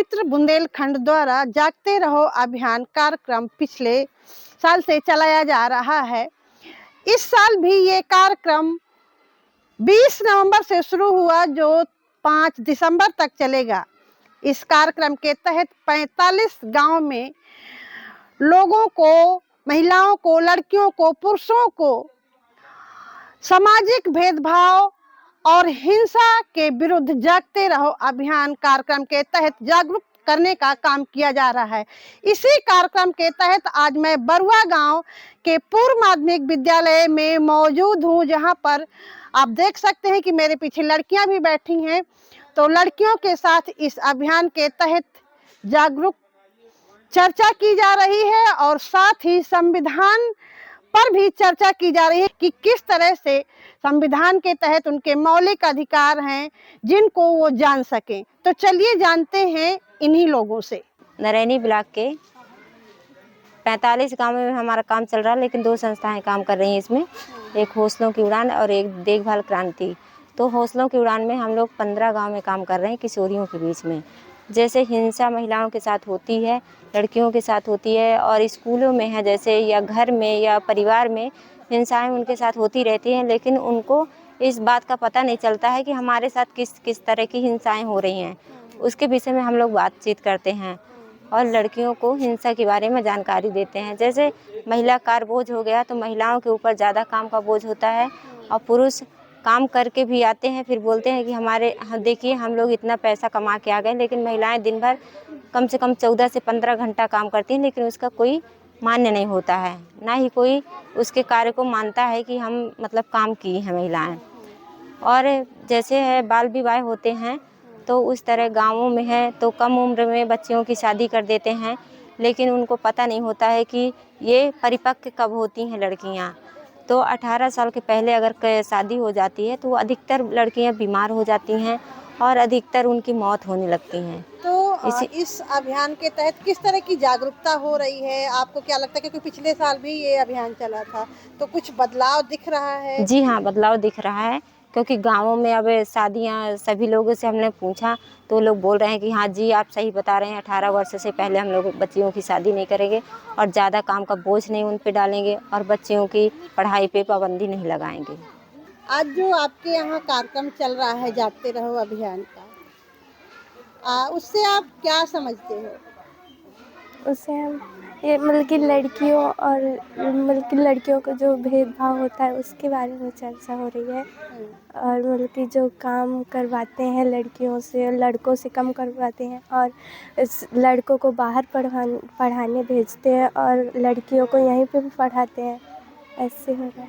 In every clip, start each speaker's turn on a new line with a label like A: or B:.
A: पवित्र बुंदेलखंड द्वारा जागते रहो अभियान कार्यक्रम पिछले साल से चलाया जा रहा है। इस साल भी ये कार्यक्रम 20 नवंबर से शुरू हुआ जो 5 दिसंबर तक चलेगा। इस कार्यक्रम के तहत 45 गांव में लोगों को, महिलाओं को, लड़कियों को, पुरुषों को सामाजिक भेदभाव और हिंसा के विरुद्ध जागते रहो अभियान कार्यक्रम के तहत जागरूक करने का काम किया जा रहा है। इसी कार्यक्रम के तहत आज मैं बरुआ गांव के पूर्व माध्यमिक विद्यालय में मौजूद हूं, जहां पर आप देख सकते हैं कि मेरे पीछे लड़कियां भी बैठी हैं। तो लड़कियों के साथ इस अभियान के तहत जागरूक चर्चा की जा रही है और साथ ही संविधान पर भी चर्चा की जा रही है कि किस तरह से संविधान के तहत उनके मौलिक अधिकार हैं जिनको वो जान सकें। तो चलिए जानते हैं इन्हीं लोगों से।
B: नरैनी ब्लॉक के 45 गांव में हमारा काम चल रहा है, लेकिन 2 संस्थाएं काम कर रही हैं इसमें, एक हौसलों की उड़ान और एक देखभाल क्रांति। तो हौसलों की उड़ान में हम लोग 15 गांव में काम कर रहे हैं किशोरियों के बीच में। जैसे हिंसा महिलाओं के साथ होती है, लड़कियों के साथ होती है और स्कूलों में है जैसे, या घर में या परिवार में हिंसाएं उनके साथ होती रहती हैं, लेकिन उनको इस बात का पता नहीं चलता है कि हमारे साथ किस किस तरह की हिंसाएं हो रही हैं। उसके विषय में हम लोग बातचीत करते हैं और लड़कियों को हिंसा के बारे में जानकारी देते हैं। जैसे महिला कार्य बोझ हो गया तो महिलाओं के ऊपर ज़्यादा काम का बोझ होता है और पुरुष काम करके भी आते हैं, फिर बोलते हैं कि देखिए हम लोग इतना पैसा कमा के आ गए, लेकिन महिलाएं दिन भर कम से कम 14 से 15 घंटा काम करती हैं, लेकिन उसका कोई मान्य नहीं होता है, ना ही कोई उसके कार्य को मानता है कि हम मतलब काम की हैं महिलाएं। और जैसे है बाल विवाह होते हैं तो उस तरह गाँवों में है तो कम उम्र में बच्चियों की शादी कर देते हैं, लेकिन उनको पता नहीं होता है कि ये परिपक्व कब होती हैं लड़कियां। तो 18 साल के पहले अगर शादी हो जाती है तो अधिकतर लड़कियां बीमार हो जाती हैं और अधिकतर उनकी मौत होने लगती हैं।
A: तो इस अभियान के तहत किस तरह की जागरूकता हो रही है, आपको क्या लगता है? क्योंकि पिछले साल भी ये अभियान चला था, तो कुछ बदलाव दिख रहा है?
B: जी हाँ, बदलाव दिख रहा है, क्योंकि गाँवों में अब शादियाँ सभी लोगों से हमने पूछा तो लोग बोल रहे हैं कि हाँ जी आप सही बता रहे हैं, 18 वर्ष से पहले हम लोग बच्चियों की शादी नहीं करेंगे और ज़्यादा काम का बोझ नहीं उन पे डालेंगे और बच्चियों की पढ़ाई पे पाबंदी नहीं लगाएंगे।
A: आज जो आपके यहाँ कार्यक्रम चल रहा है जागते रहो अभियान का, उससे आप क्या समझते हो?
C: उससे हम ये मतलब कि लड़कियों और मतलब कि लड़कियों को जो भेदभाव होता है उसके बारे में चर्चा हो रही है। और मतलब कि जो काम करवाते हैं लड़कियों से, लड़कों से कम करवाते हैं और इस लड़कों को बाहर पढ़ाने भेजते हैं और लड़कियों को यहीं पे भी पढ़ाते हैं, ऐसे हो रहा है।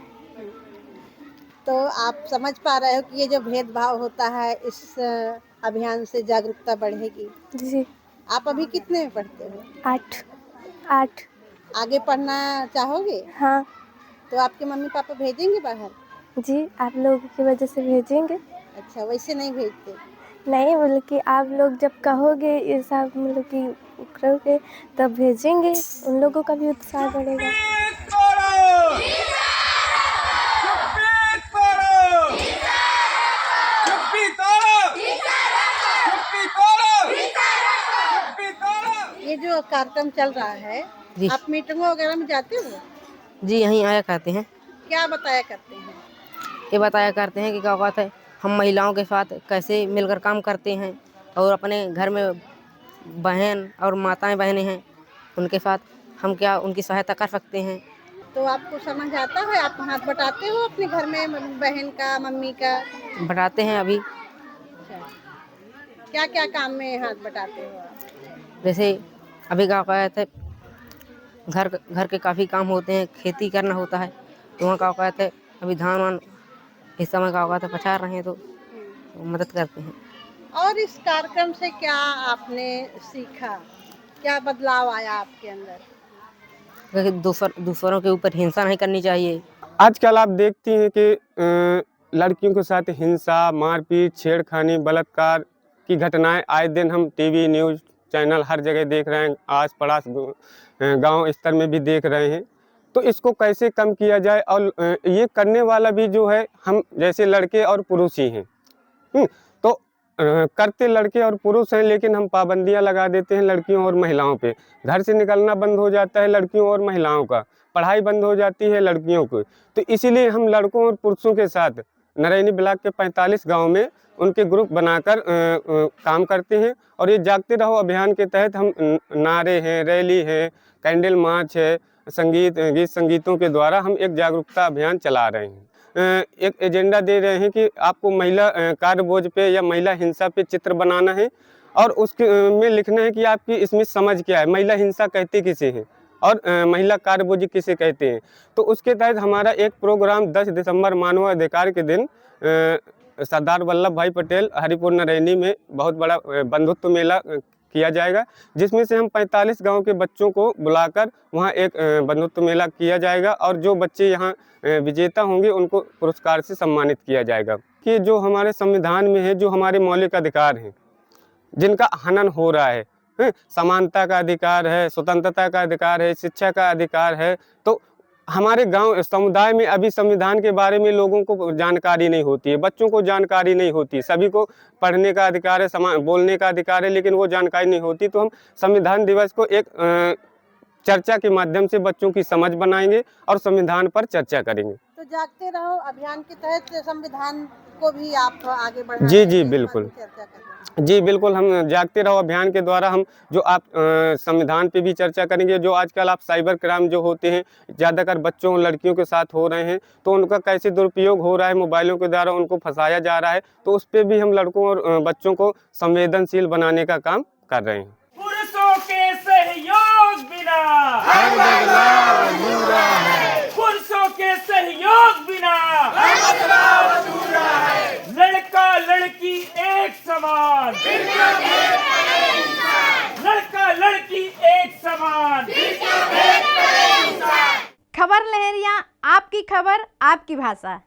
A: तो आप समझ पा रहे हो कि ये जो भेदभाव होता है इस अभियान से जागरूकता बढ़ेगी?
C: जी।
A: आप अभी कितने में पढ़ते हो?
C: 8
A: आगे पढ़ना चाहोगे?
C: हाँ
A: तो आपके मम्मी पापा भेजेंगे बाहर?
C: जी, आप लोगों की वजह से भेजेंगे।
A: अच्छा, वैसे नहीं भेजते?
C: नहीं, मतलब कि आप लोग जब कहोगे ये सब मतलब कि करोगे तब भेजेंगे, उन लोगों का भी उत्साह बढ़ेगा।
A: ये जो कार्यक्रम चल रहा है, आप मीटिंगों वगैरह में जाते हो?
D: जी यहीं आया करते हैं।
A: क्या बताया करते हैं?
D: ये बताया करते हैं कि क्या बात है, हम महिलाओं के साथ कैसे मिलकर काम करते हैं और अपने घर में बहन और माताएं बहनें हैं उनके साथ हम क्या उनकी सहायता कर सकते हैं।
A: तो आपको समझ आता है? आप हाथ बटाते हो अपने घर में बहन का, मम्मी का?
D: बढ़ाते हैं अभी।
A: क्या क्या काम में हाथ बटाते हो आप?
D: जैसे अभी क्या कहते हैं, घर के काफ़ी काम होते हैं, खेती करना होता है तो वहाँ क्या कहते हैं अभी धान वान इस समय क्या कहते हैं पछाड़ रहे हैं तो मदद करते हैं।
A: और इस कार्यक्रम से क्या आपने सीखा? क्या बदलाव आया आपके अंदर?
D: क्योंकि दूसरों के ऊपर हिंसा नहीं करनी चाहिए।
E: आजकल आप देखती हैं कि लड़कियों के साथ हिंसा, मारपीट, छेड़खानी, बलात्कार की घटनाएं आए दिन हम टीवी न्यूज़ चैनल हर जगह देख रहे हैं, आस पड़ोस गांव स्तर में भी देख रहे हैं। तो इसको कैसे कम किया जाए और ये करने वाला भी जो है हम जैसे लड़के और पुरुष ही हैं। तो करते लड़के और पुरुष हैं, लेकिन हम पाबंदियां लगा देते हैं लड़कियों और महिलाओं पे। घर से निकलना बंद हो जाता है लड़कियों और महिलाओं का, पढ़ाई बंद हो जाती है लड़कियों को। तो इसीलिए हम लड़कों और पुरुषों के साथ नरैनी ब्लॉक के 45 गांव में उनके ग्रुप बनाकर काम करते हैं। और ये जागते रहो अभियान के तहत हम नारे हैं, रैली है, कैंडल मार्च है, गीत संगीतों के द्वारा हम एक जागरूकता अभियान चला रहे हैं। एक एजेंडा दे रहे हैं कि आपको महिला कार्यबोझ पे या महिला हिंसा पे चित्र बनाना है और उसके में लिखना है कि आपकी इसमें समझ क्या है, महिला हिंसा कहते किसे हैं और महिला कार्यबोझ किसे कहते हैं। तो उसके तहत हमारा एक प्रोग्राम 10 दिसंबर मानवाधिकार के दिन सरदार वल्लभ भाई पटेल हरिपुर नरैनी में बहुत बड़ा बंधुत्व मेला किया जाएगा, जिसमें से हम 45 गांव के बच्चों को बुलाकर वहां एक बंधुत्व मेला किया जाएगा और जो बच्चे यहां विजेता होंगे उनको पुरस्कार से सम्मानित किया जाएगा। कि जो हमारे संविधान में है, जो हमारे मौलिक अधिकार हैं जिनका हनन हो रहा है, समानता का अधिकार है, स्वतंत्रता का अधिकार है, शिक्षा का अधिकार है, तो हमारे गांव समुदाय में अभी संविधान के बारे में लोगों को जानकारी नहीं होती है, बच्चों को जानकारी नहीं होती। सभी को पढ़ने का अधिकार है, बोलने का अधिकार है, लेकिन वो जानकारी नहीं होती। तो हम संविधान दिवस को एक चर्चा के माध्यम से बच्चों की समझ बनाएंगे और संविधान पर चर्चा करेंगे।
A: तो जागते रहो अभियान के तहत संविधान को भी आप आगे बढ़ाने
E: जी
A: की
E: बिल्कुल,
A: चर्चा कर रहे हैं।
E: जी बिल्कुल, हम जागते रहो अभियान के द्वारा हम जो आप संविधान पे भी चर्चा करेंगे। जो आजकल आप साइबर क्राइम जो होते हैं ज़्यादातर बच्चों और लड़कियों के साथ हो रहे हैं, तो उनका कैसे दुरुपयोग हो रहा है, मोबाइलों के द्वारा उनको फंसाया जा रहा है, तो उस पर भी हम लड़कों और बच्चों को संवेदनशील बनाने का काम कर रहे हैं।
F: पुरुषों के सहयोग बिना हर बदलाव अधूरा है। पुरुषों के सहयोग बिना हर बदलाव अधूरा है। लड़का लड़की एक समान, लड़का लड़की एक समान।
G: खबर लहरिया, आपकी खबर आपकी भाषा।